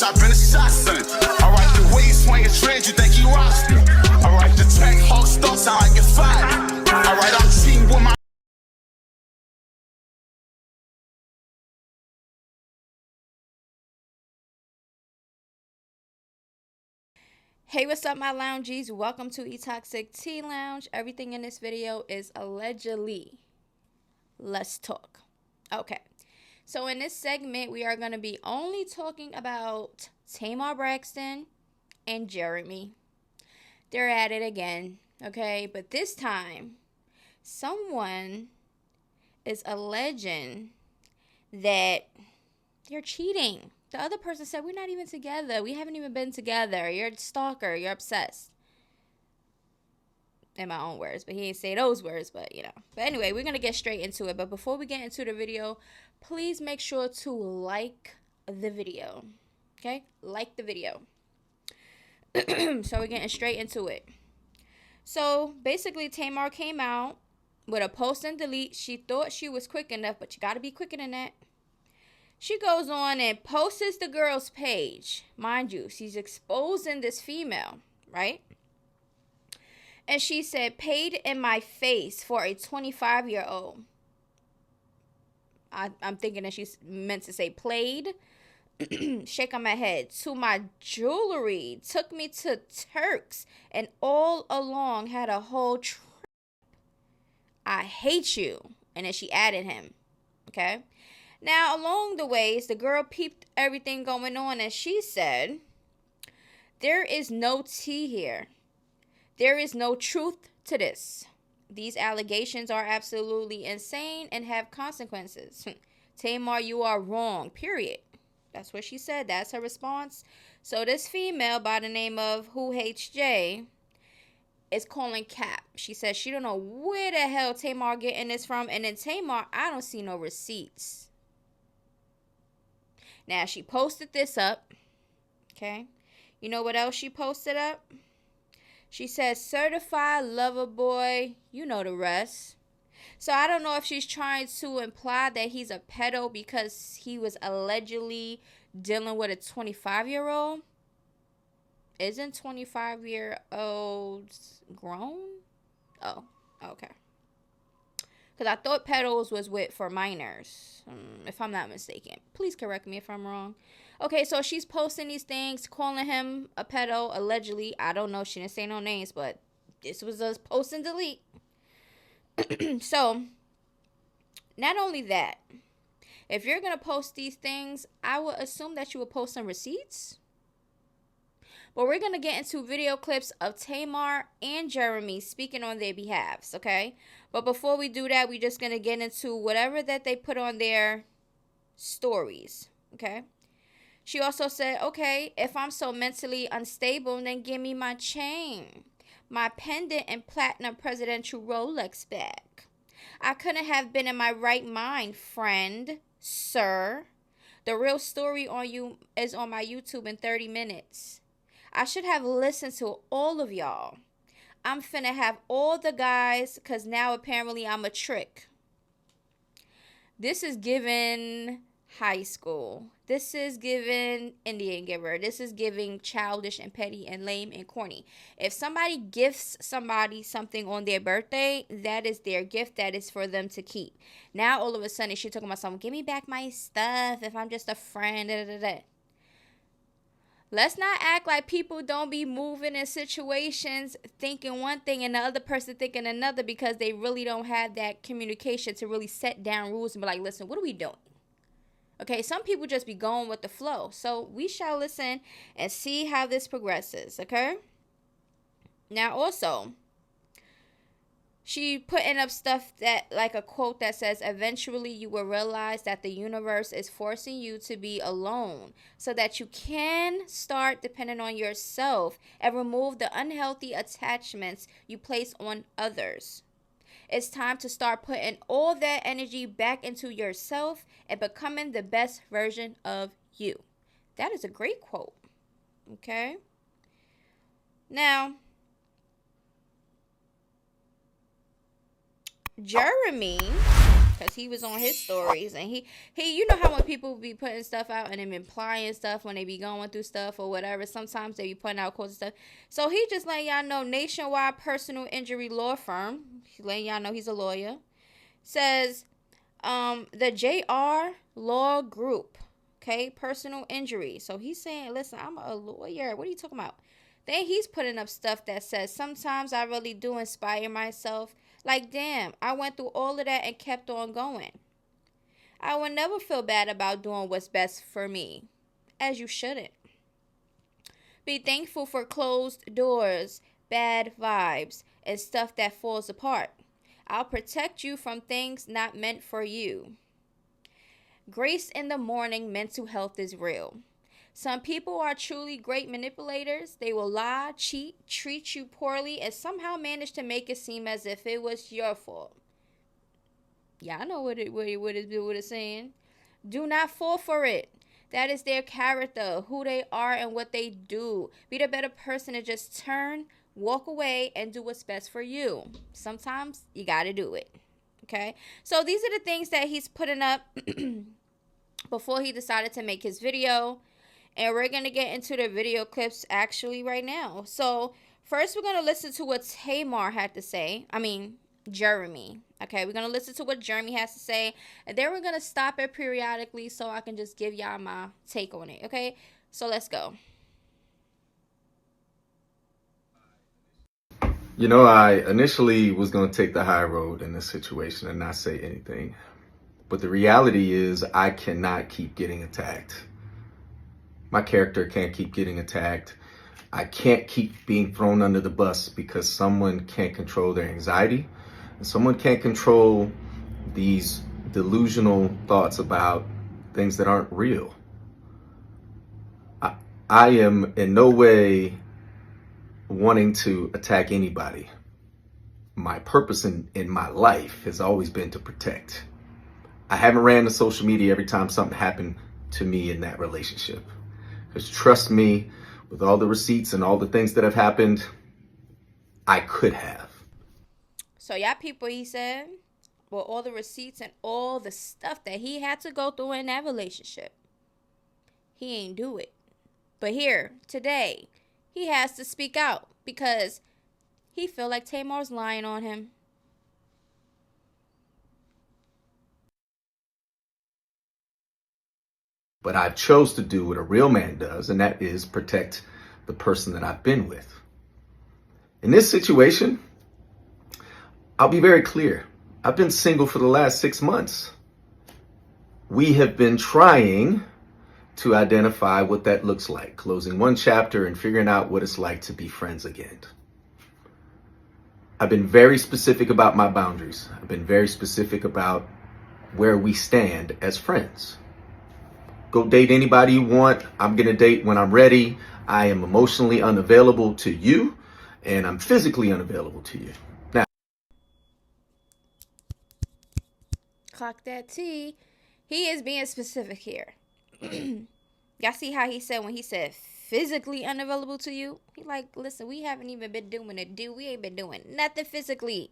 I've been a shot son. I like the way you swing a trend, you think you roster. I like the track, hard stuff, sound like it's fire. Alright, I'm cheating with my. Hey, what's up, my loungies? Welcome to E-Toxic Tea Lounge. Everything in this video is allegedly. Let's talk. Okay, so in this segment, we are going to be only talking about Tamar Braxton and Jeremy. They're at it again, okay? But this time, someone is alleging that they're cheating. The other person said, we're not even together. We haven't even been together. You're a stalker. You're obsessed. In my own words. But he didn't say those words, but you know. But anyway, we're going to get straight into it. But before we get into the video, please make sure to like the video. Okay? Like the video. So we're getting straight into it. So basically, Tamar came out with a post and delete. She thought she was quick enough, but you got to be quicker than that. She goes on and posts the girl's page. Mind you, she's exposing this female, right? And she said, paid in my face for a 25-year-old. I'm thinking that she's meant to say played. Shaking my head. To my jewelry. Took me to Turks. And all along had a whole trip. I hate you. And then she added him. Okay? Now, along the ways, the girl peeped everything going on, and she said, there is no tea here. There is no truth to this. These allegations are absolutely insane and have consequences. Tamar, you are wrong, period. That's what she said. That's her response. So this female by the name of Who Hates Jay is calling cap. She says she don't know where the hell Tamar getting this from. And then Tamar, I don't see no receipts. Now, she posted this up, okay? You know what else she posted up? She says, certified lover boy, you know the rest. So, I don't know if she's trying to imply that he's a pedo because he was allegedly dealing with a 25-year-old. Isn't 25-year-olds grown? Oh, okay. Because I thought pedos was for minors, if I'm not mistaken. Please correct me if I'm wrong. Okay, so she's posting these things, calling him a pedo, allegedly. I don't know. She didn't say no names, but this was a post and delete. So, not only that, if you're going to post these things, I would assume that you would post some receipts. But we're going to get into video clips of Tamar and Jeremy speaking on their behalves, okay? But before we do that, we're just going to get into whatever that they put on their stories, okay? She also said, okay, if I'm so mentally unstable, then give me my chain, my pendant and platinum presidential Rolex bag. I couldn't have been in my right mind, friend, sir. The real story on you is on my YouTube in 30 minutes. I should have listened to all of y'all. I'm finna have all the guys because now apparently I'm a trick. This is given high school. This is given Indian giver. This is giving childish and petty and lame and corny. If somebody gifts somebody something on their birthday, that is their gift. That is for them to keep. Now all of a sudden she's talking about something. Give me back my stuff if I'm just a friend. Da, da, da. Let's not act like people don't be moving in situations thinking one thing and the other person thinking another because they really don't have that communication to really set down rules and be like, listen, what are we doing? Okay, some people just be going with the flow. So we shall listen and see how this progresses, okay? Now also, she putting up stuff that, like a quote that says, eventually you will realize that the universe is forcing you to be alone so that you can start depending on yourself and remove the unhealthy attachments you place on others. It's time to start putting all that energy back into yourself and becoming the best version of you. That is a great quote. Okay? Now, Jeremy because he was on his stories, and he, you know how when people be putting stuff out and them implying stuff when they be going through stuff or whatever, sometimes they be putting out quotes and stuff. So he just letting y'all know Nationwide Personal Injury Law Firm, he letting y'all know he's a lawyer, says the JR Law Group, okay, personal injury. So he's saying, listen, I'm a lawyer. What are you talking about? Then he's putting up stuff that says, sometimes I really do inspire myself. Like, damn, I went through all of that and kept on going. I will never feel bad about doing what's best for me, as you shouldn't. Be thankful for closed doors, bad vibes, and stuff that falls apart. I'll protect you from things not meant for you. Grace in the morning, mental health is real. Some people are truly great manipulators. They will lie, cheat, treat you poorly, and somehow manage to make it seem as if it was your fault. Yeah, I know what it's saying. Do not fall for it. That is their character, who they are, and what they do. Be the better person and just turn, walk away, and do what's best for you. Sometimes you got to do it. Okay? So these are the things that he's putting up before he decided to make his video. And we're going to get into the video clips actually right now. So first we're going to listen to what Tamar had to say. I mean, Jeremy. Okay, we're going to listen to what Jeremy has to say. And then we're going to stop it periodically so I can just give y'all my take on it. Okay, so let's go. You know, I initially was going to take the high road in this situation and not say anything. But the reality is I cannot keep getting attacked. My character can't keep getting attacked. I can't keep being thrown under the bus because someone can't control their anxiety. And someone can't control these delusional thoughts about things that aren't real. I am in no way wanting to attack anybody. My purpose in my life has always been to protect. I haven't ran to social media every time something happened to me in that relationship. Because trust me, with all the receipts and all the things that have happened, I could have. So y'all people, he said, with all the receipts and all the stuff that he had to go through in that relationship, he ain't do it. But here, today, he has to speak out because he feel like Tamar's lying on him. But I've chose to do what a real man does, and that is protect the person that I've been with. In this situation, I'll be very clear. I've been single for the last 6 months. We have been trying to identify what that looks like, closing one chapter and figuring out what it's like to be friends again. I've been very specific about my boundaries. I've been very specific about where we stand as friends. Go date anybody you want. I'm going to date when I'm ready. I am emotionally unavailable to you, and I'm physically unavailable to you. Now, Clock that T. He is being specific here. Y'all see how he said when he said physically unavailable to you? He like, listen, we haven't even been doing it, dude. We ain't been doing nothing physically.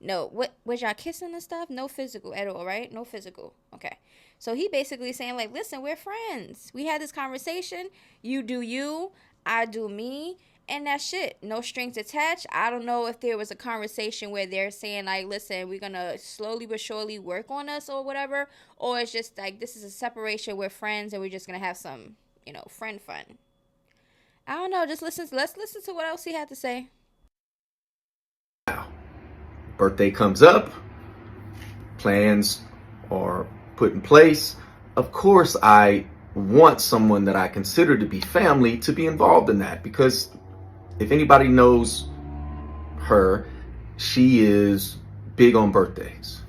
No, what was y'all kissing and stuff? No physical at all, right? No physical. Okay. So he basically saying like, listen, we're friends. We had this conversation. You do you, I do me, and that's shit. No strings attached. I don't know if there was a conversation where they're saying like, listen, we're gonna slowly but surely work on us or whatever, or it's just like this is a separation. We're friends and we're just gonna have some, friend fun. I don't know. Let's listen to what else he had to say. birthday comes up, plans are put in place. Of course, I want someone that I consider to be family to be involved in that, because if anybody knows her, she is big on birthdays.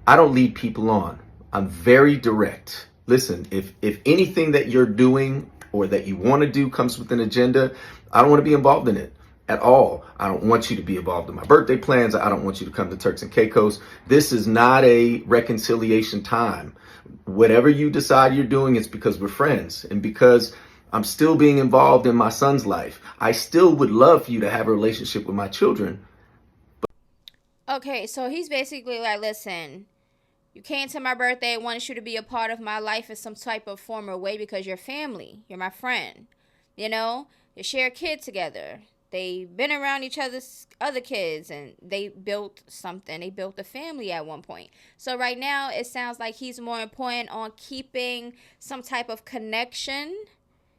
I don't lead people on. I'm very direct. Listen, if anything that you're doing or that you want to do comes with an agenda, I don't want to be involved in it at all. I don't want you to be involved in my birthday plans. I don't want you to come to Turks and Caicos. This is not a reconciliation time. Whatever you decide you're doing, it's because we're friends and because I'm still being involved in my son's life. I still would love for you to have a relationship with my children. Okay, so he's basically like, listen, You came to my birthday. I wanted you to be a part of my life in some type of form or way because you're family. You're my friend. You know, you share kids together. They've been around each other's other kids and they built something. They built a family at one point. So right now it sounds like he's more important on keeping some type of connection,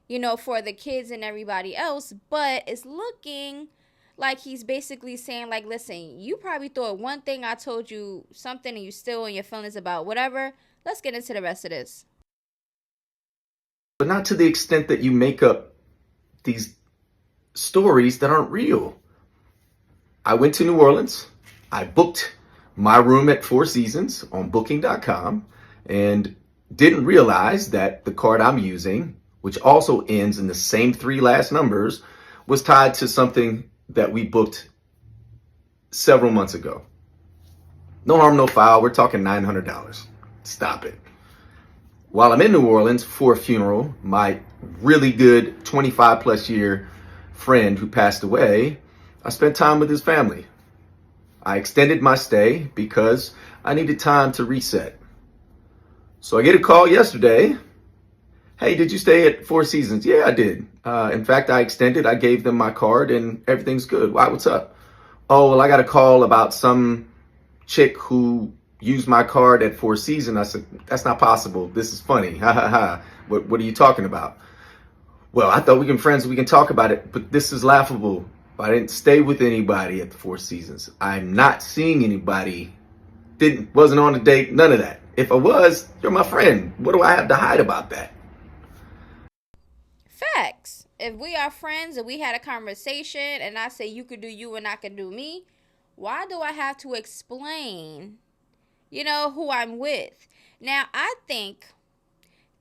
you know, for the kids and everybody else. But it's looking like he's basically saying, like, listen, you probably thought one thing I told you something and you still in your feelings about whatever. Let's get into the rest of this. But not to the extent that you make up these stories that aren't real. I went to New Orleans. I booked my room at Four Seasons on booking.com and didn't realize that the card I'm using, which also ends in the same 3 last numbers, was tied to something that we booked several months ago. No harm, no foul. We're talking $900. Stop it. While I'm in New Orleans for a funeral, my really good 25 plus year friend who passed away, I spent time with his family. I extended my stay because I needed time to reset. So I get a call yesterday. Hey, did you stay at Four Seasons? Yeah, I did. In fact, I extended. I gave them my card and everything's good. Why? What's up? Oh, well, I got a call about some chick who used my card at Four Seasons. I said, that's not possible. This is funny. Ha ha ha. What are you talking about? Well, I thought we can friends. We can talk about it, but this is laughable. I didn't stay with anybody at the Four Seasons. I'm not seeing anybody. Wasn't on a date. None of that. If I was, you're my friend. What do I have to hide about that? Facts. If we are friends and we had a conversation and I say you could do you and I could do me, why do I have to explain, you know, who I'm with? Now, I think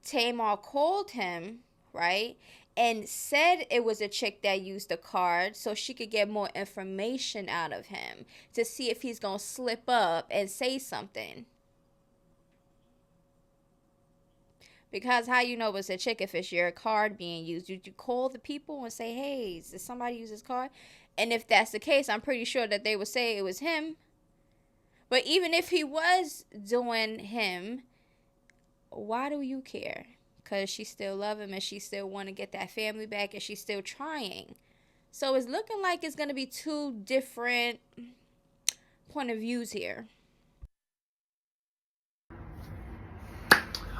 Tamar called him, right, and said it was a chick that used the card so she could get more information out of him to see if he's going to slip up and say something. Because how you know it's a chick if it's your card being used? You call the people and say, hey, did somebody use this card? And if that's the case, I'm pretty sure that they would say it was him. But even if he was doing him, why do you care? Because she still love him and she still want to get that family back and she's still trying. So it's looking like it's going to be 2 different point of views here.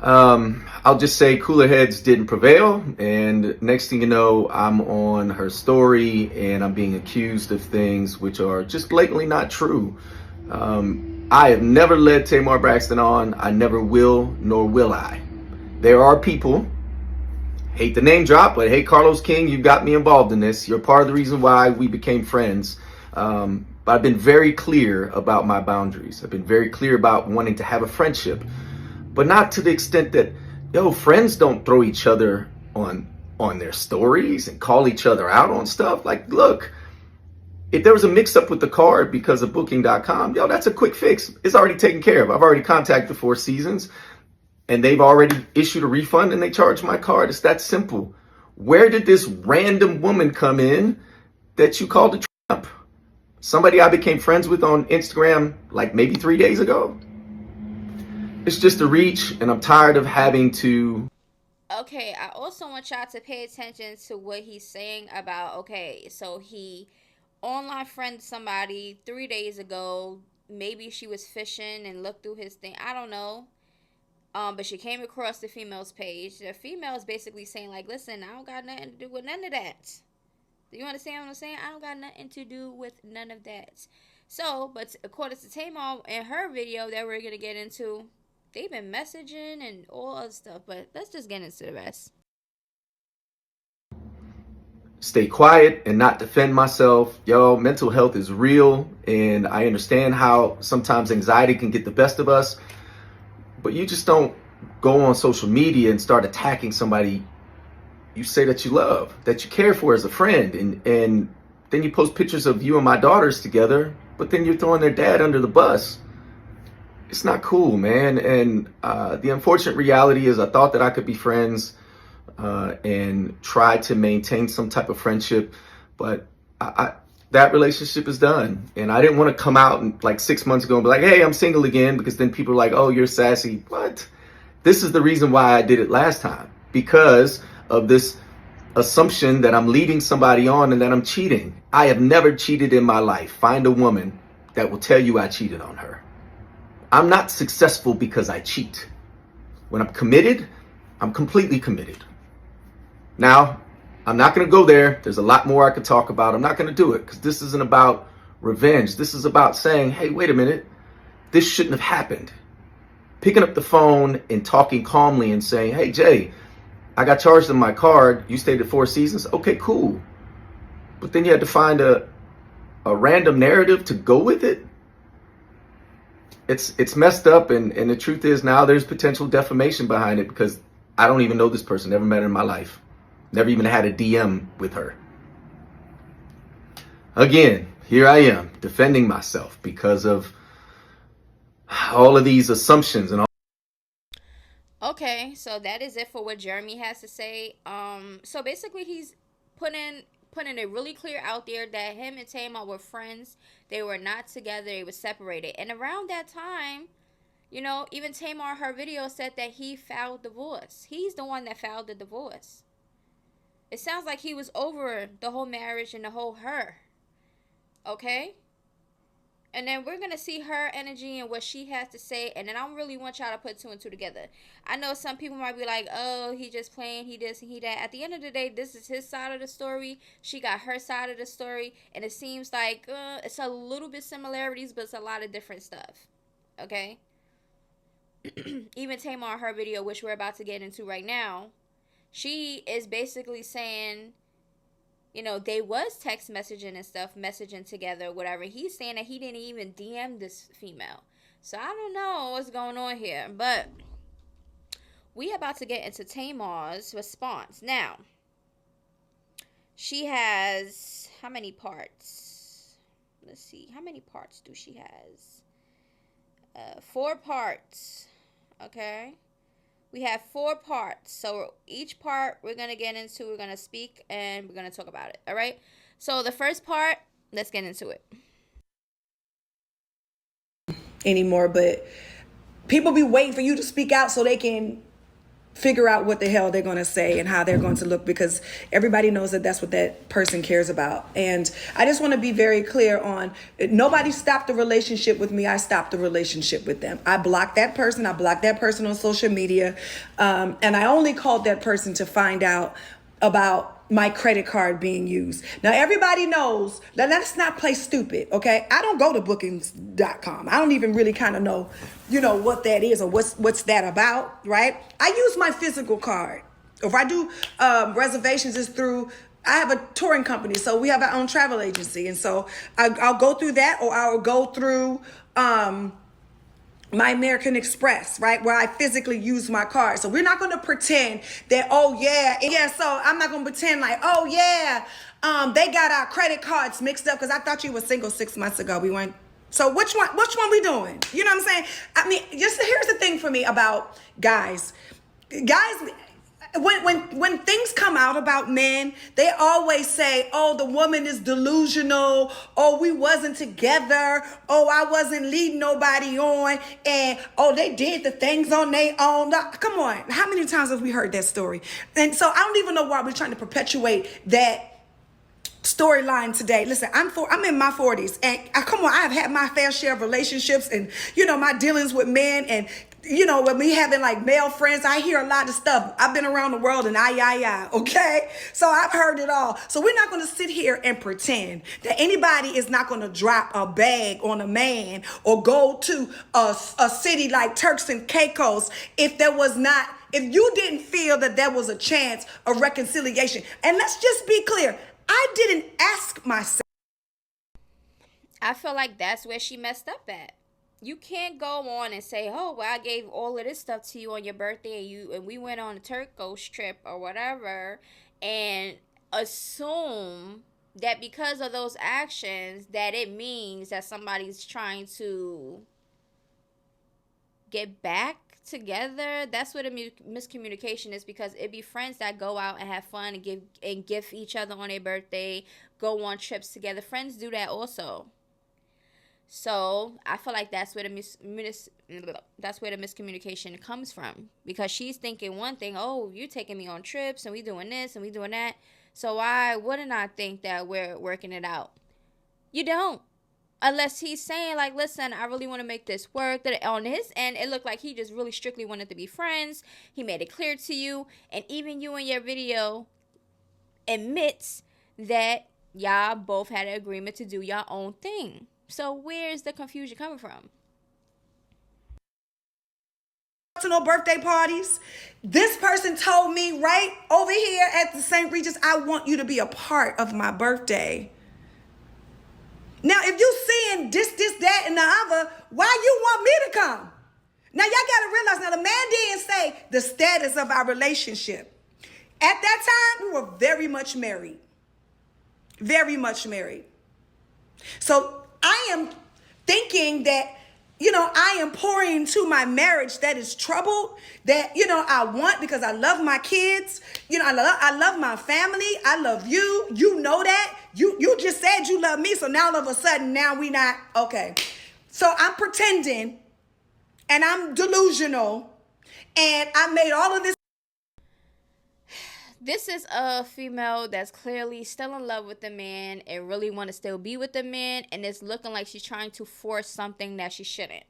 I'll just say cooler heads didn't prevail, and next thing you know, I'm on her story and I'm being accused of things which are just blatantly not true. I have never led Tamar Braxton on. I never will, nor will I. There are people, hate the name drop, but hey, Carlos King, you got me involved in this. You're part of the reason why we became friends. But I've been very clear about my boundaries. I've been very clear about wanting to have a friendship. But not to the extent that, friends don't throw each other on their stories and call each other out on stuff. Like, look, if there was a mix-up with the card because of booking.com, that's a quick fix. It's already taken care of. I've already contacted the Four Seasons, and they've already issued a refund, and they charged my card. It's that simple. Where did this random woman come in that you called a tramp? Somebody I became friends with on Instagram like maybe 3 days ago? It's just a reach, and I'm tired of having to... Okay, I also want y'all to pay attention to what he's saying about, okay, so he online friended somebody 3 days ago. Maybe she was fishing and looked through his thing. I don't know. But she came across the female's page. The female is basically saying, like, listen, I don't got nothing to do with none of that. Do you understand what I'm saying? I don't got nothing to do with none of that. So, but according to Tamar in her video that we're going to get into, they've been messaging and all other stuff, but let's just get into the rest. Stay quiet and not defend myself. Mental health is real, and I understand how sometimes anxiety can get the best of us, but you just don't go on social media and start attacking somebody you say that you love, that you care for as a friend, and then you post pictures of you and my daughters together, but then you're throwing their dad under the bus. It's not cool, man. And the unfortunate reality is I thought that I could be friends and try to maintain some type of friendship. But that relationship is done. And I didn't want to come out and like 6 months ago and be like, hey, I'm single again, because then people are like, oh, you're sassy. What? This is the reason why I did it last time, because of this assumption that I'm leading somebody on and that I'm cheating. I have never cheated in my life. Find a woman that will tell you I cheated on her. I'm not successful because I cheat. When I'm committed, I'm completely committed. Now, I'm not going to go there. There's a lot more I could talk about. I'm not going to do it because this isn't about revenge. This is about saying, hey, wait a minute. This shouldn't have happened. Picking up the phone and talking calmly and saying, hey, Jay, I got charged on my card. You stayed at Four Seasons. Okay, cool. But then you had to find a random narrative to go with it. It's messed up. And the truth is now there's potential defamation behind it because I don't even know this person. Never met her in my life. Never even had a DM with her. Again, here I am defending myself because of all of these assumptions and all. Okay, so that is it for what Jeremy has to say. So basically he's putting it really clear out there that him and Tamar were friends. They were not together. They were separated. And around that time, even Tamar, her video said that he filed divorce. He's the one that filed the divorce. It sounds like he was over the whole marriage and the whole her. Okay? And then we're going to see her energy and what she has to say. And then I don't really want y'all to put two and two together. I know some people might be like, oh, he just playing, he this and he that. At the end of the day, this is his side of the story. She got her side of the story. And it seems like it's a little bit similarities, but it's a lot of different stuff. Okay? Even Tamar, her video, which we're about to get into right now, she is basically saying, they was text messaging and stuff, messaging together, whatever. He's saying that he didn't even DM this female. So I don't know what's going on here. But we about to get into Tamar's response. Now, she has how many parts? Let's see. How many parts do she has? 4 parts. Okay. We have 4 parts. So each part we're going to get into, we're going to speak, and we're going to talk about it. All right? So the first part, let's get into it. Anymore, but people be waiting for you to speak out so they can figure out what the hell they're going to say and how they're going to look, because everybody knows that that's what that person cares about. And I just want to be very clear on, nobody stopped the relationship with me. I stopped the relationship with them. I blocked that person. I blocked that person on social media. And I only called that person to find out about my credit card being used. Now, everybody knows that let's not play stupid, okay? I don't go to bookings.com. I don't even really kind of know, what that is or what's that about, right? I use my physical card. If I do reservations, it's through, I have a touring company, so we have our own travel agency. And so I'll go through that, or I'll go through my American Express, right? Where I physically use my card. So we're not going to pretend that, so I'm not going to pretend like, they got our credit cards mixed up, because I thought you were single 6 months ago. We weren't. So which one we doing? You know what I'm saying? I mean, just here's the thing for me about guys. When things come out about men, they always say, oh, the woman is delusional. Oh, we wasn't together. Oh, I wasn't leading nobody on. And, oh, they did the things on their own. Come on. How many times have we heard that story? And so I don't even know why we're trying to perpetuate that storyline today. Listen, I'm in my 40s, and come on, I've had my fair share of relationships and, my dealings with men, and, when we having like male friends, I hear a lot of stuff. I've been around the world and okay? So I've heard it all. So we're not going to sit here and pretend that anybody is not going to drop a bag on a man or go to a city like Turks and Caicos if you didn't feel that there was a chance of reconciliation. And let's just be clear. I didn't ask myself. I feel like that's where she messed up at. You can't go on and say, oh, well, I gave all of this stuff to you on your birthday and we went on a Turkish trip or whatever, and assume that because of those actions that it means that somebody's trying to get back together, that's where the miscommunication is, because it be friends that go out and have fun and give each other on their birthday, go on trips together. Friends do that also. So I feel like that's where that's where the miscommunication comes from, because she's thinking one thing, oh, you taking me on trips and we doing this and we doing that. So why wouldn't I think that we're working it out? You don't. Unless he's saying, like, listen, I really want to make this work. That on his end, it looked like he just really strictly wanted to be friends. He made it clear to you. And even you in your video admits that y'all both had an agreement to do your own thing. So where's the confusion coming from? To no birthday parties. This person told me right over here at the St. Regis, I want you to be a part of my birthday. Now, if you seeing this, that, and the other, why you want me to come? Now, y'all got to realize, now, the man didn't say the status of our relationship. At that time, we were very much married. Very much married. So I am thinking that, I am pouring into my marriage that is troubled, that, I want, because I love my kids. I love my family. I love you. You know that. You just said you love me. So now all of a sudden, now we not, okay. So I'm pretending and I'm delusional and I made all of this. This is a female that's clearly still in love with the man and really want to still be with the man, and it's looking like she's trying to force something that she shouldn't.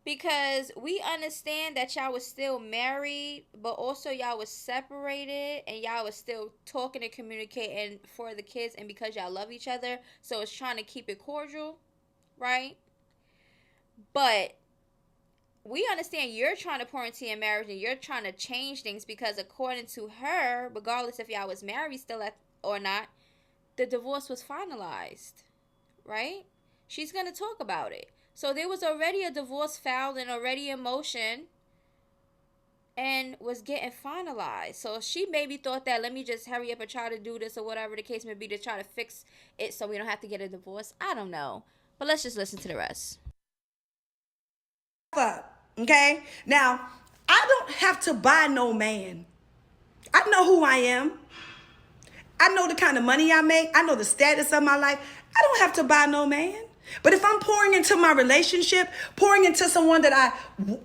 Because we understand that y'all was still married, but also y'all was separated and y'all was still talking and communicating for the kids and because y'all love each other. So it's trying to keep it cordial, right? But we understand you're trying to pour into your marriage and you're trying to change things, because according to her, regardless if y'all was married still or not, the divorce was finalized, right? She's going to talk about it. So there was already a divorce filed and already in motion and was getting finalized. So she maybe thought that, let me just hurry up and try to do this or whatever the case may be to try to fix it so we don't have to get a divorce. I don't know. But let's just listen to the rest. Okay? Now, I don't have to buy no man. I know who I am. I know the kind of money I make. I know the status of my life. I don't have to buy no man. But if I'm pouring into my relationship, pouring into someone that I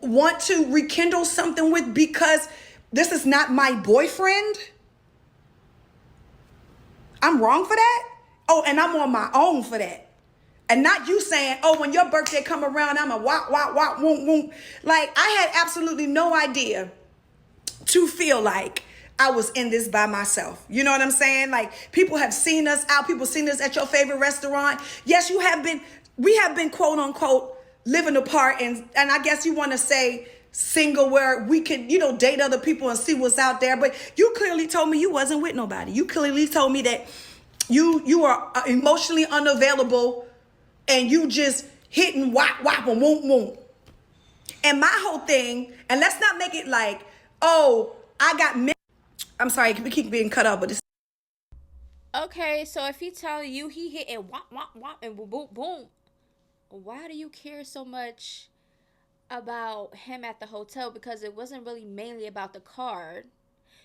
want to rekindle something with because this is not my boyfriend, I'm wrong for that? Oh, and I'm on my own for that. And not you saying, oh, when your birthday come around, I'm a wop, wop, wop, woom, woom. Like, I had absolutely no idea to feel like I was in this by myself. You know what I'm saying? Like, people have seen us out. People seen us at your favorite restaurant. Yes, we have been, quote unquote, living apart. And I guess you want to say single, where we could, date other people and see what's out there. But you clearly told me you wasn't with nobody. You clearly told me that you are emotionally unavailable and you just hitting whop, whop, and whoom, whoom. And my whole thing, and let's not make it like, oh, I got I'm sorry, we keep being cut off, but this. Okay, so if he tell you he hitting whop, whop, whop, and boom, boom, boom, why do you care so much about him at the hotel? Because it wasn't really mainly about the card.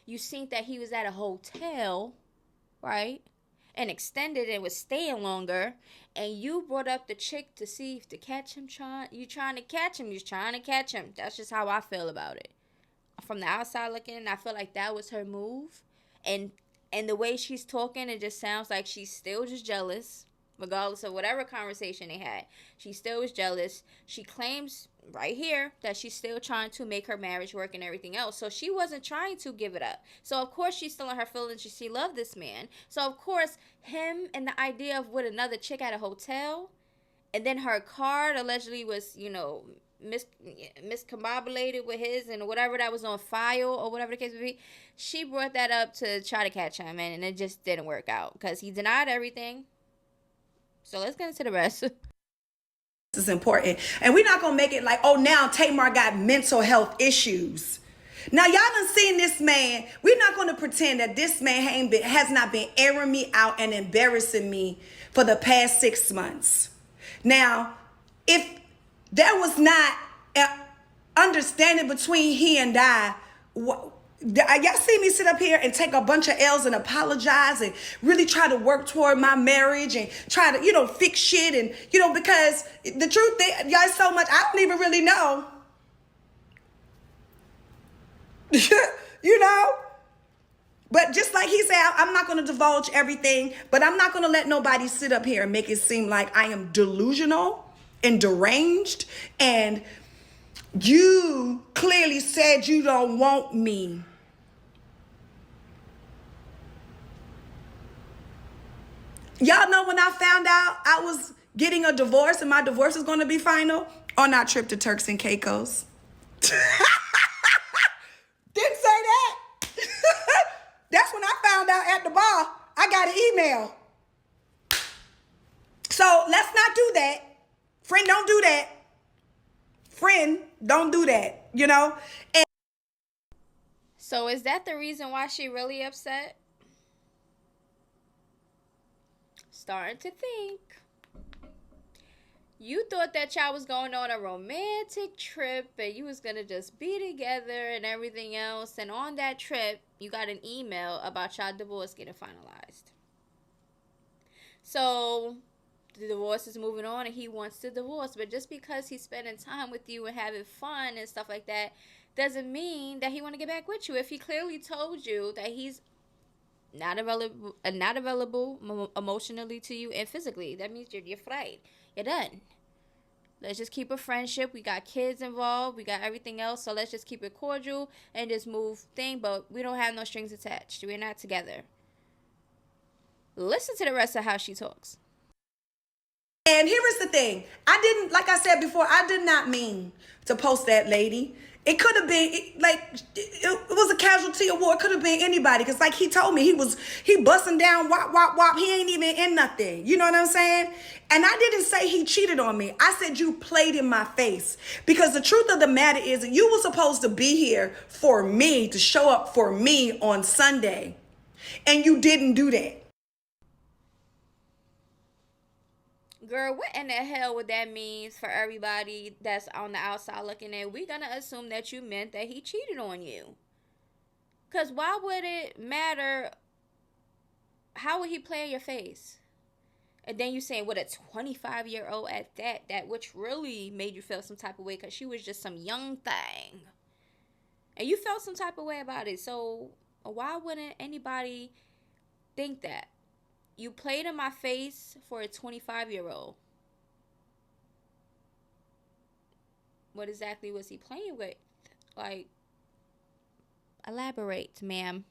You seen that he was at a hotel, right? And extended and was staying longer, and you brought up the chick to see if to catch him. You trying to catch him. That's just how I feel about it. From the outside looking, I feel like that was her move, and the way she's talking, it just sounds like she's still just jealous, regardless of whatever conversation they had. She still was jealous. She claims right here that she's still trying to make her marriage work and everything else. So she wasn't trying to give it up. So of course she's still in her feelings. She loved this man. So of course him and the idea of with another chick at a hotel, and then her card allegedly was, miscombobulated with his and whatever that was on file or whatever the case may be. She brought that up to try to catch him, and it just didn't work out because he denied everything. So let's get into the rest. This is important. And we're not going to make it like, oh, now Tamar got mental health issues. Now, y'all done seen this man. We're not going to pretend that this man has not been airing me out and embarrassing me for the past 6 months. Now, if there was not an understanding between he and I. Y'all see me sit up here and take a bunch of L's and apologize and really try to work toward my marriage and try to, fix shit and, because the truth is, y'all, so much, I don't even really know. But just like he said, I'm not going to divulge everything, but I'm not going to let nobody sit up here and make it seem like I am delusional and deranged, and you clearly said you don't want me. Y'all know when I found out I was getting a divorce and my divorce is going to be final on our trip to Turks and Caicos. Didn't say that. That's when I found out at the bar. I got an email. So let's not do that. Friend, don't do that. Friend, don't do that, And so is that the reason why she really upset? Starting to think. You thought that y'all was going on a romantic trip and you was going to just be together and everything else. And on that trip, you got an email about y'all divorce getting finalized. So the divorce is moving on and he wants to divorce. But just because he's spending time with you and having fun and stuff like that doesn't mean that he want to get back with you. If he clearly told you that he's not available emotionally to you and physically, that means you're fried. You're done. Let's just keep a friendship. We got kids involved. We got everything else. So let's just keep it cordial and just move thing. But we don't have no strings attached. We're not together. Listen to the rest of how she talks. And here is the thing. Like I said before, I did not mean to post that lady. It could have been, it was a casualty award. It could have been anybody. Because like he told me, he busting down, wop, wop, wop. He ain't even in nothing. You know what I'm saying? And I didn't say he cheated on me. I said you played in my face. Because the truth of the matter is that you were supposed to be here for me, to show up for me on Sunday. And you didn't do that. Girl, what in the hell would that mean for everybody that's on the outside looking in? We're going to assume that you meant that he cheated on you. Because why would it matter? How would he play in your face? And then you saying, what, a 25-year-old at that which really made you feel some type of way because she was just some young thing. And you felt some type of way about it. So why wouldn't anybody think that? You played in my face for a 25-year-old. What exactly was he playing with? Like, elaborate, ma'am.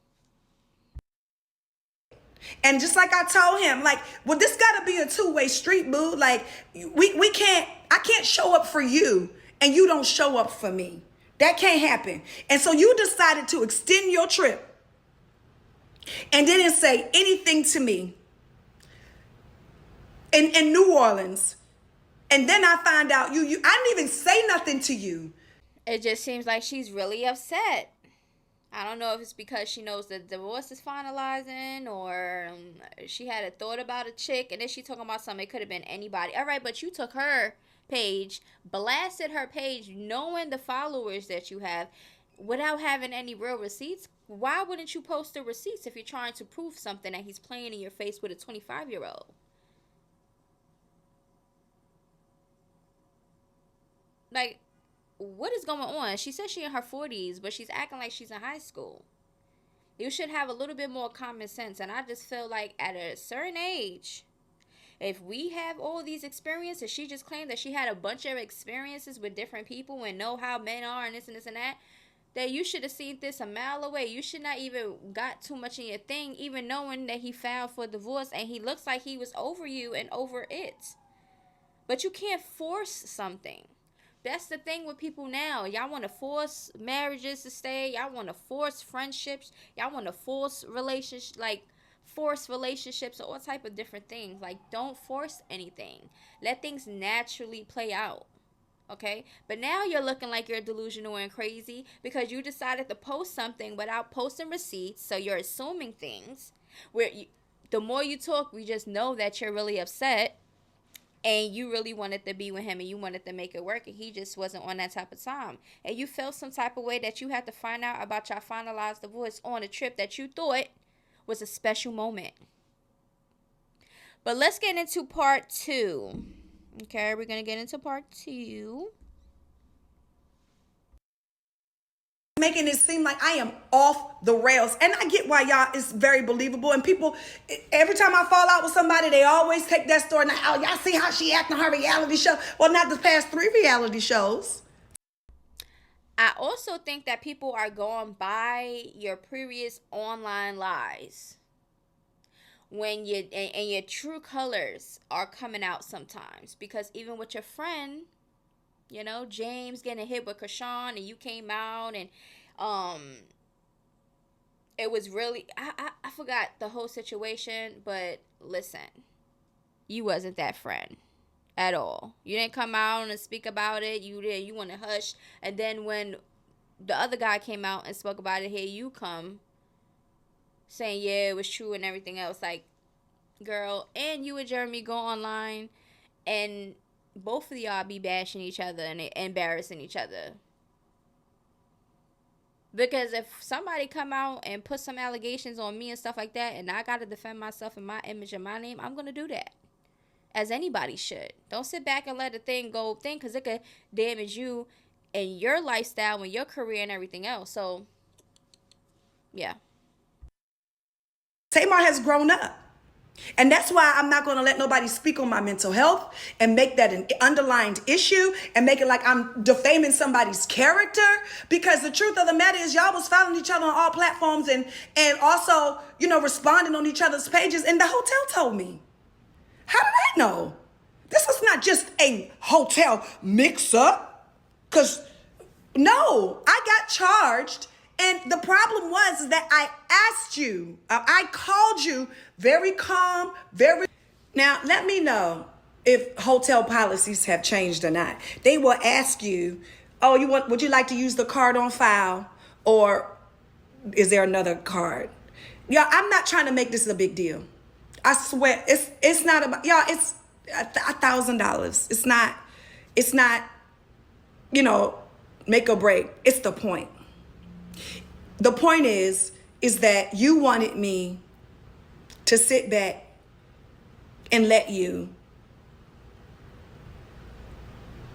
And just like I told him, this got to be a two-way street, boo. Like, I can't show up for you and you don't show up for me. That can't happen. And so you decided to extend your trip and didn't say anything to me in New Orleans. And then I find out I didn't even say nothing to you. It just seems like she's really upset. I don't know if it's because she knows the divorce is finalizing or she had a thought about a chick and then she talking about something. It could have been anybody. All right, but you took her page, blasted her page, knowing the followers that you have without having any real receipts. Why wouldn't you post the receipts if you're trying to prove something that he's playing in your face with a 25-year-old? Like, what is going on? She says she's in her 40s, but she's acting like she's in high school. You should have a little bit more common sense. And I just feel like at a certain age, if we have all these experiences, she just claimed that she had a bunch of experiences with different people and know how men are and this and this and that you should have seen this a mile away. You should not even got too much in your thing, even knowing that he filed for divorce and he looks like he was over you and over it. But you can't force something. That's the thing with people now. Y'all want to force marriages to stay. Y'all want to force friendships. Y'all want to force relationships, all type of different things. Like, don't force anything. Let things naturally play out. Okay? But now you're looking like you're delusional and crazy because you decided to post something without posting receipts. So you're assuming things. The more you talk, we just know that you're really upset. and you really wanted to be with him and you wanted to make it work, and he just wasn't on that type of time, and you felt some type of way that you had to find out about your finalized divorce on a trip that you thought was a special moment. But let's get into part 2. Okay, we're going to get into part 2. Making it seem like I am off the rails. And I get why y'all, it's very believable. And people, every time I fall out with somebody, they always take that story. Now, oh, y'all see how she acting on her reality show? Well, not the past 3 reality shows. I also think that people are going by your previous online lies when you and your true colors are coming out sometimes. Because even with your friend, you know, James getting hit with Krishan, and you came out, and it was really, I forgot the whole situation, but listen, you wasn't that friend at all. You didn't come out and speak about it. You want to hush, and then when the other guy came out and spoke about it, here you come saying, yeah, it was true and everything else. Like, girl, and you and Jeremy go online and both of y'all be bashing each other and embarrassing each other. Because if somebody come out and put some allegations on me and stuff like that, and I got to defend myself and my image and my name, I'm going to do that. As anybody should. Don't sit back and let the thing go because it could damage you and your lifestyle and your career and everything else. So, yeah. Tamar has grown up. And that's why I'm not going to let nobody speak on my mental health and make that an underlined issue and make it like I'm defaming somebody's character. Because the truth of the matter is y'all was following each other on all platforms and also, you know, responding on each other's pages. And the hotel told me. How did I know? This was not just a hotel mix-up. Because, no, I got charged. And the problem was that I asked you, I called you very calm, very... Now, let me know if hotel policies have changed or not. They will ask you, oh, would you like to use the card on file? Or is there another card? Yeah, I'm not trying to make this a big deal. I swear, it's not about... Y'all, it's $1,000. It's not, you know, make or break. It's the point. The point is that you wanted me to sit back and let you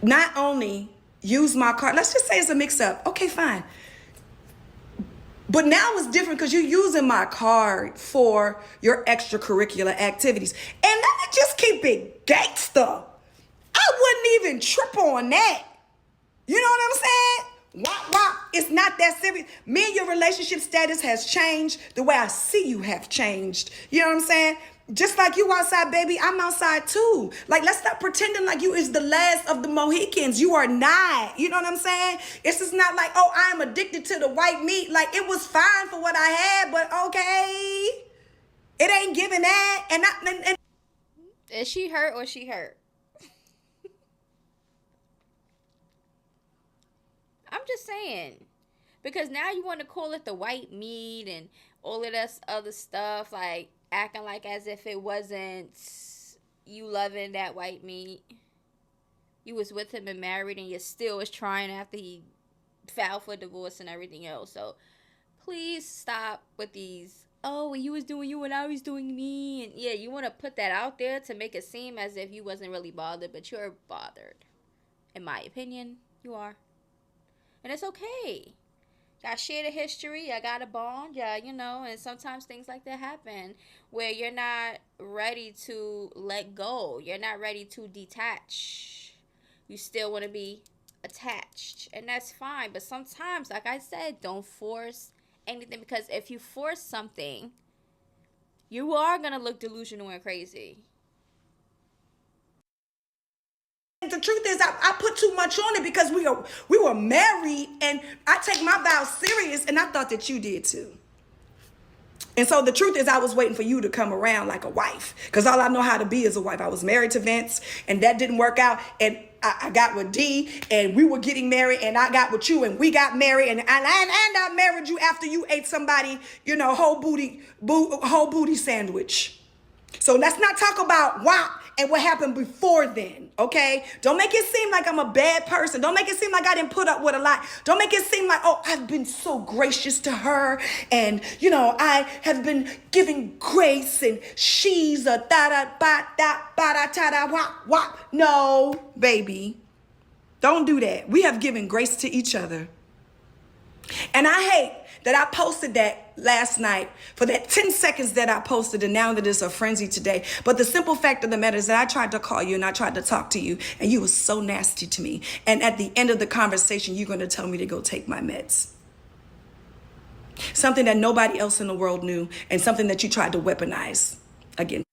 not only use my card. Let's just say it's a mix-up. Okay, fine. But now it's different because you're using my card for your extracurricular activities. And let me just keep it gangster. I wouldn't even trip on that. You know what I'm saying? Wah. It's not that serious. Me and your relationship status has changed. The way I see you have changed. You know what I'm saying? Just like you outside, baby, I'm outside too. Like, let's stop pretending like you is the last of the Mohicans. You are not. You know what I'm saying? It's just not like, oh, I'm addicted to the white meat. Like, it was fine for what I had, but okay. It ain't giving that. And Is she hurt or she hurt? I'm just saying, because now you want to call it the white meat and all of this other stuff, like acting like as if it wasn't you loving that white meat. You was with him and married, and you still was trying after he filed for divorce and everything else. So please stop with these, oh, when you was doing you and I was doing me. And yeah, you want to put that out there to make it seem as if you wasn't really bothered, but you're bothered. In my opinion, you are. And it's okay. Y'all share the history. Y'all got a bond. Yeah, you know, and sometimes things like that happen where you're not ready to let go. You're not ready to detach. You still want to be attached. And that's fine. But sometimes, like I said, don't force anything. Because if you force something, you are going to look delusional and crazy. the truth is, I put too much on it because we were married, and I take my vows serious, and I thought that you did too. And so the truth is, I was waiting for you to come around like a wife, because all I know how to be is a wife. I was married to Vince, and that didn't work out, and I got with D, and we were getting married, and I got with you, and we got married, and I married you after you ate somebody, whole booty sandwich. So let's not talk about WAP and what happened before then, okay? Don't make it seem like I'm a bad person. Don't make it seem like I didn't put up with a lot. Don't make it seem like, oh, I've been so gracious to her, and, I have been giving grace, and she's a da-da-ba-da-ba-da-ta-da-wop-wop. No, baby. Don't do that. We have given grace to each other. And I hate that I posted that last night for that 10 seconds that I posted, and now that it's a frenzy today. But the simple fact of the matter is that I tried to call you and I tried to talk to you, and you were so nasty to me. And at the end of the conversation, you're going to tell me to go take my meds. Something that nobody else in the world knew, and something that you tried to weaponize again.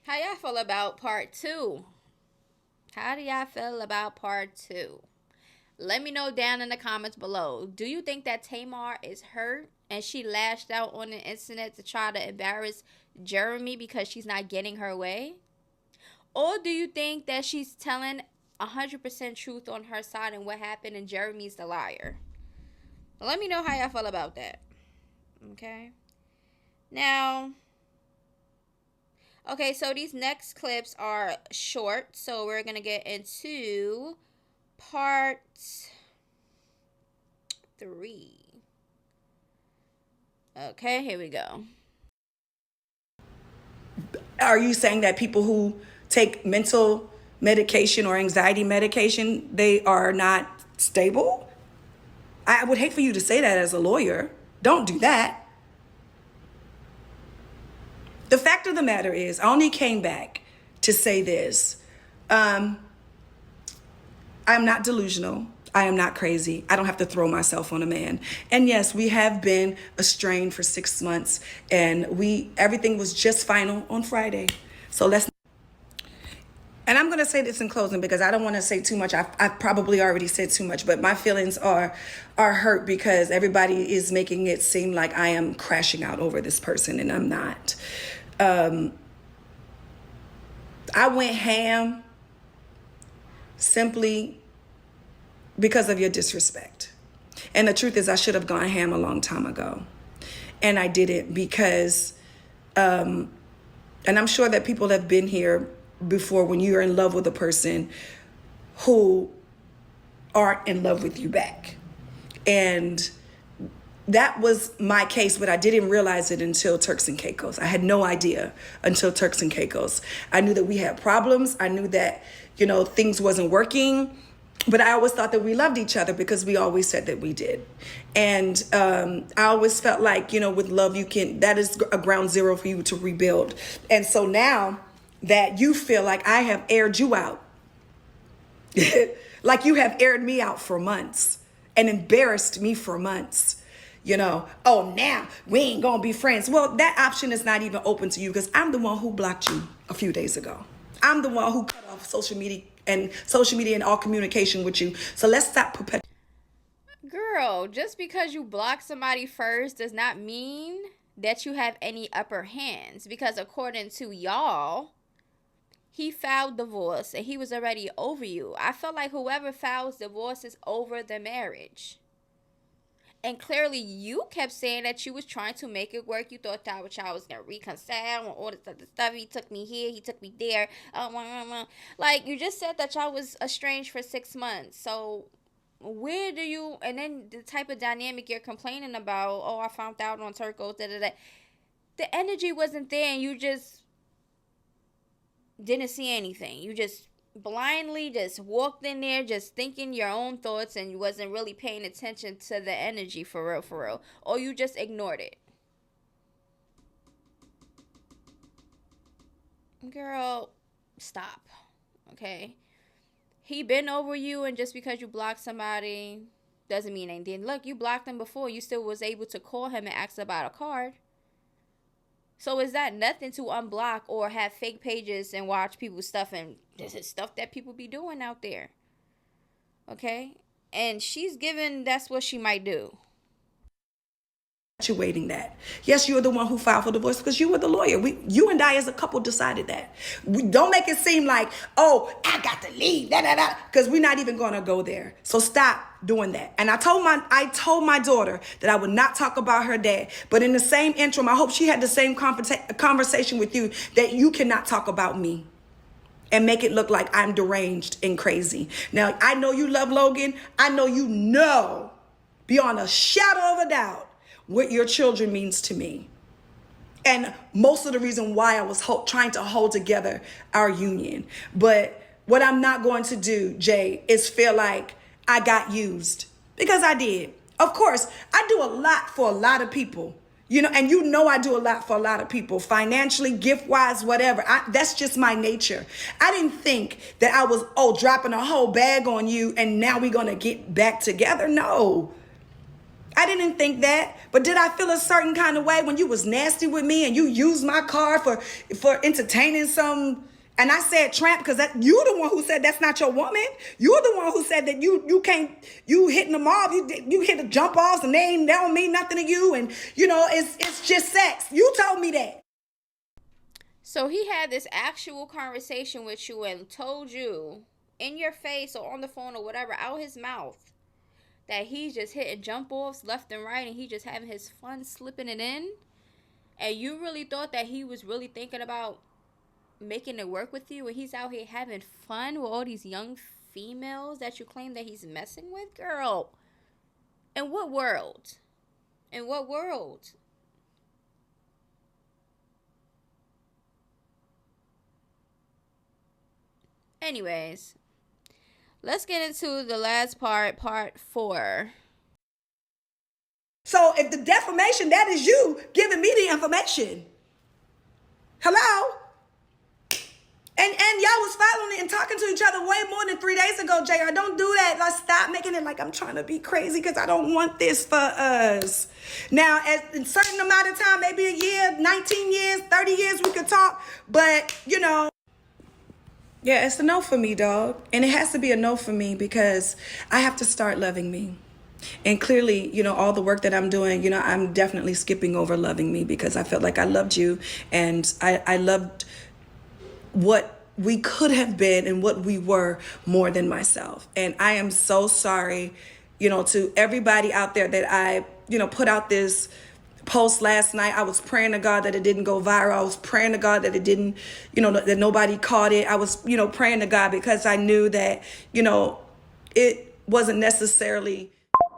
How y'all feel about part 2? How do y'all feel about part 2? Let me know down in the comments below. Do you think that Tamar is hurt and she lashed out on the internet to try to embarrass Jeremy because she's not getting her way? Or do you think that she's telling 100% truth on her side and what happened and Jeremy's the liar? Let me know how y'all feel about that. Okay? Now, okay, so these next clips are short, so we're going to get into part 3. Okay, here we go. Are you saying that people who take mental medication or anxiety medication, they are not stable? I would hate for you to say that as a lawyer. Don't do that. The fact of the matter is, I only came back to say this. I'm not delusional. I am not crazy. I don't have to throw myself on a man. And yes, we have been estranged for 6 months, and everything was just final on Friday. So and I'm going to say this in closing because I don't want to say too much. I've probably already said too much, but my feelings are hurt because everybody is making it seem like I am crashing out over this person, and I'm not. I went ham simply because of your disrespect. And the truth is, I should have gone ham a long time ago. And I didn't because, and I'm sure that people have been here before when you're in love with a person who aren't in love with you back. And that was my case, but I didn't realize it until Turks and Caicos. I had no idea until Turks and Caicos. I knew that we had problems. I knew that, things wasn't working. But I always thought that we loved each other because we always said that we did. And I always felt like, with love, that is a ground zero for you to rebuild. And so now that you feel like I have aired you out, like you have aired me out for months and embarrassed me for months, oh, now we ain't gonna be friends. Well, that option is not even open to you because I'm the one who blocked you a few days ago. I'm the one who cut off social media and all communication with you. So let's stop Girl, just because you block somebody first does not mean that you have any upper hands, because according to y'all, he filed divorce and he was already over you. I felt like whoever files divorce is over the marriage. And clearly you kept saying that you was trying to make it work. You thought that y'all was going to reconcile and all this other stuff. He took me here. He took me there. Like, you just said that y'all was estranged for 6 months. So where do you... And then the type of dynamic you're complaining about, oh, I found out on Turcos, da-da-da. The energy wasn't there and you just didn't see anything. You just blindly just walked in there just thinking your own thoughts and you wasn't really paying attention to the energy for real, or you just ignored it. Girl, stop. Okay, he been over you, and just because you blocked somebody doesn't mean anything. Look, you blocked him before, you still was able to call him and ask about a card. So is that nothing to unblock or have fake pages and watch people's stuff? And this is stuff that people be doing out there. Okay? And she's given, that's what she might do. perpetuating that. Yes, you're the one who filed for divorce because you were the lawyer. You and I as a couple decided that. Don't make it seem like, oh, I got to leave, because we're not even going to go there. So stop doing that. And I told my daughter that I would not talk about her dad. But in the same interim, I hope she had the same conversation with you, that you cannot talk about me and make it look like I'm deranged and crazy. Now, I know you love Logan. I know you know beyond a shadow of a doubt what your children means to me. And most of the reason why I was trying to hold together our union. But what I'm not going to do, Jay, is feel like I got used, because I did. Of course, I do a lot for a lot of people. And I do a lot for a lot of people, financially, gift-wise, whatever. That's just my nature. I didn't think that I was, dropping a whole bag on you and now we're going to get back together. No, I didn't think that. But did I feel a certain kind of way when you was nasty with me and you used my car for entertaining some? And I said tramp because you're the one who said that's not your woman. You're the one who said that you can't, you hitting them off, you hit the jump offs and they don't mean nothing to you. And it's just sex. You told me that. So he had this actual conversation with you and told you in your face or on the phone or whatever, out his mouth, that he's just hitting jump offs left and right and he just having his fun slipping it in. And you really thought that he was really thinking about making it work with you, and he's out here having fun with all these young females that you claim that he's messing with? Girl, in what world? In what world? Anyways, let's get into the last part 4. So if the defamation, that is you giving me the information. Hello? And y'all was following it and talking to each other way more than 3 days ago, JR. Don't do that. Let's stop making it like I'm trying to be crazy, because I don't want this for us. Now, at a certain amount of time, maybe a year, 19 years, 30 years, we could talk. But, yeah, it's a no for me, dog. And it has to be a no for me because I have to start loving me. And clearly, all the work that I'm doing, I'm definitely skipping over loving me, because I felt like I loved you and I loved what we could have been and what we were more than myself. And I am so sorry, to everybody out there that I, put out this post last night. I was praying to God that it didn't go viral. I was praying to God that it didn't, that nobody caught it. I was, praying to God because I knew that, it wasn't necessarily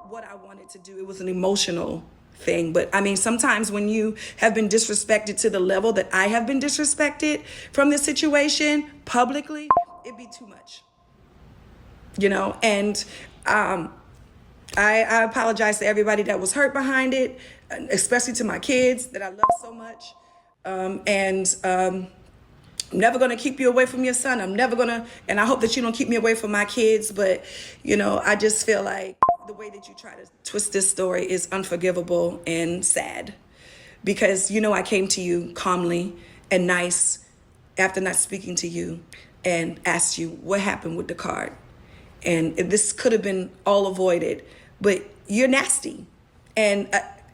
what I wanted to do. It was an emotional thing. But I mean, sometimes when you have been disrespected to the level that I have been disrespected from this situation publicly, it'd be too much, and I apologize to everybody that was hurt behind it, especially to my kids that I love so much. I'm never going to keep you away from your son. I'm never going to, and I hope that you don't keep me away from my kids. But, I just feel like the way that you try to twist this story is unforgivable and sad, because, I came to you calmly and nice after not speaking to you and asked you what happened with the card. And this could have been all avoided, but you're nasty. And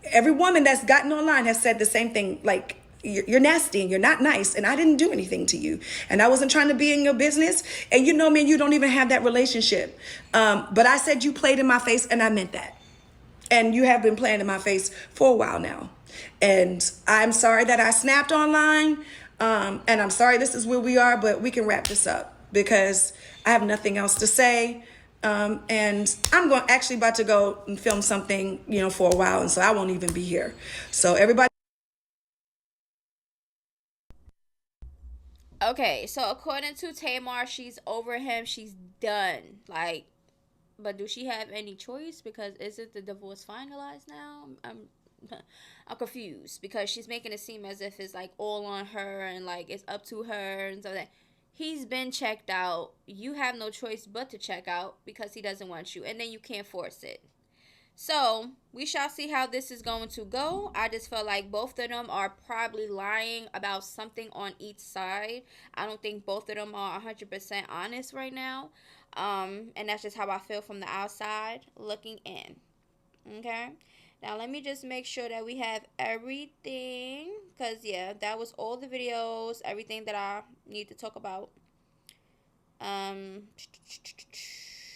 every woman that's gotten online has said the same thing, like, you're nasty and you're not nice, and I didn't do anything to you, and I wasn't trying to be in your business, and me and you don't even have that relationship. But I said you played in my face, and I meant that. And you have been playing in my face for a while now. And I'm sorry that I snapped online, and I'm sorry this is where we are, but we can wrap this up because I have nothing else to say. And I'm about to go and film something, for a while, and so I won't even be here. So everybody. Okay, so according to Tamar, she's over him. She's done. But do she have any choice? Because isn't the divorce finalized now? I'm confused, because she's making it seem as if it's all on her and it's up to her and so that. He's been checked out. You have no choice but to check out because he doesn't want you, and then you can't force it. So we shall see how this is going to go. I just feel like both of them are probably lying about something on each side. I don't think both of them are 100% honest right now. And that's just how I feel from the outside looking in. Okay? Now, let me just make sure that we have everything. Because, yeah, that was all the videos. Everything that I need to talk about.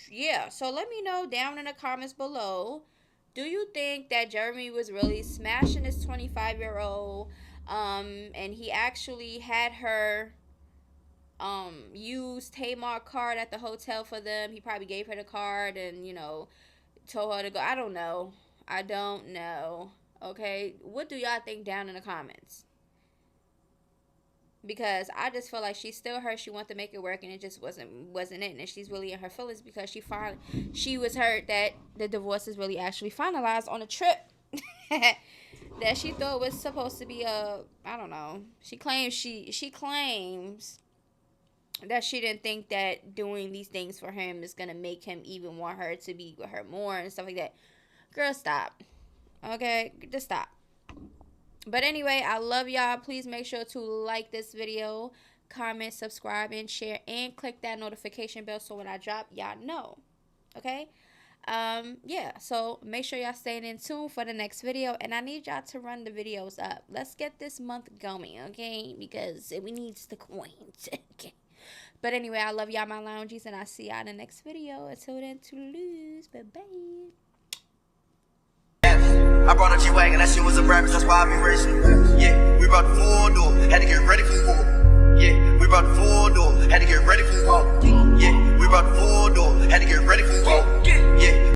Yeah, so let me know down in the comments below. Do you think that Jeremy was really smashing this 25-year-old? And he actually had her use Tamar card at the hotel for them. He probably gave her the card and, you know, told her to go. I don't know. Okay, what do y'all think down in the comments? Because I just feel like she's still hurt. She wanted to make it work, and it just wasn't it. And she's really in her feelings because she was hurt that the divorce is really actually finalized on a trip that she thought was supposed to be I don't know. She claims that she didn't think that doing these things for him is gonna make him even want her to be with her more and stuff like that. Girl, stop. Okay, just stop. But anyway, I love y'all. Please make sure to like this video, comment, subscribe, and share, and click that notification bell so when I drop, y'all know. Okay? Yeah, so make sure y'all staying in tune for the next video, and I need y'all to run the videos up. Let's get this month going, okay? Because we need the coins. Okay. But anyway, I love y'all, my loungies, and I'll see y'all in the next video. Until then, toodaloo. Bye-bye. I brought a G-Wagon, that shit was a breakfast, that's why I be racing. Yeah, we brought the full door, had to get ready for war. Yeah, we brought the full door, had to get ready for war. Yeah, we brought the full door, had to get ready for war. Yeah.